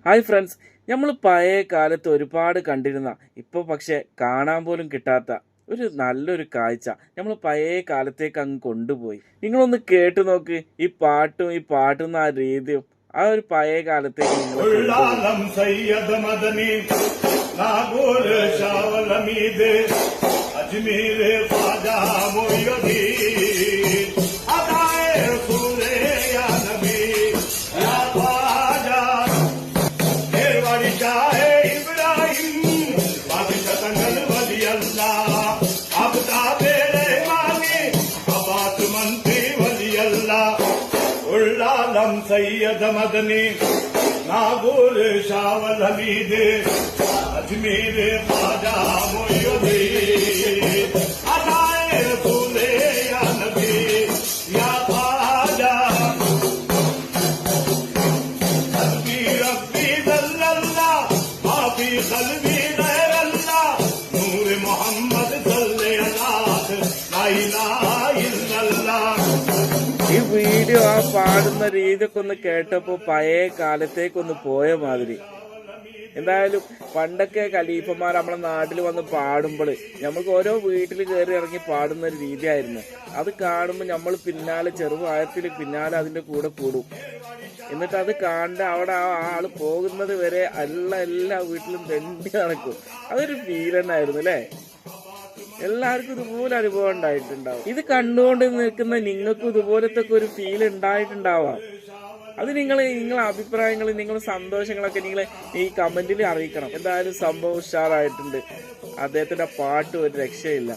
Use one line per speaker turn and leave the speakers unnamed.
Hi friends, നമ്മൾ പഴയ കാലത്ത് ഒരുപാട് കണ്ടിരുന്ന ഇപ്പോൾ പക്ഷെ കാണാൻ പോലും കിട്ടാത്ത ഒരു നല്ലൊരു കാഴ്ച നമ്മൾ പഴയ കാലത്തേക്ക് അങ്ങ് കൊണ്ടുപോയി. നിങ്ങളൊന്ന് കേട്ടു നോക്ക്. ഈ പാട്ടും ആ രീതിയും ആ ഒരു പഴയ കാലത്തേക്ക്
सैयद मदनी नागोर शावल हमीद अजमेर ख्वाजा मोइनुद्दीन अदाए रसूले या नबी या ख्वाजा रब्बी रब्बी दल्लल्लाह माफी क़ल्बी गैरल्लाह नूर मोहम्मद सल्लल्लाह ला इलाहा इल्लल्लाह.
ഈ വീഡിയോ ആ പാടുന്ന രീതിയൊക്കെ ഒന്ന് കേട്ടപ്പോൾ പഴയ കാലത്തേക്കൊന്ന് പോയ മാതിരി. എന്തായാലും പണ്ടൊക്കെ ഖലീഫമാർ നമ്മളെ നാട്ടിൽ വന്ന് പാടുമ്പോൾ നമുക്ക് ഓരോ വീട്ടിൽ കയറി ഇറങ്ങി പാടുന്ന ഒരു രീതിയായിരുന്നു. അത് കാണുമ്പോൾ നമ്മൾ പിന്നാലെ ചെറുപ്രായത്തിൽ പിന്നാലെ അതിൻ്റെ കൂടെ കൂടും. എന്നിട്ട് അത് കണ്ട് അവിടെ ആ ആള് പോകുന്നത് വരെ എല്ലാ വീട്ടിലും തെണ്ടി നടക്കും. അതൊരു ഫീൽ തന്നെ ആയിരുന്നു അല്ലേ? എല്ലാവർക്കും ഇതുപോലെ അനുഭവം ഉണ്ടായിട്ടുണ്ടാവും. ഇത് കണ്ടുകൊണ്ട് നിൽക്കുന്ന നിങ്ങൾക്കും ഇതുപോലത്തെ ഒരു ഫീൽ ഉണ്ടായിട്ടുണ്ടാവാം. അത് നിങ്ങളെ അഭിപ്രായങ്ങൾ, നിങ്ങളുടെ സന്തോഷങ്ങളൊക്കെ നിങ്ങൾ ഈ കമന്റിൽ അറിയിക്കണം. എന്തായാലും സംഭവം ഉഷാറായിട്ടുണ്ട്. അദ്ദേഹത്തിന്റെ പാട്ട് ഒരു രക്ഷയില്ല.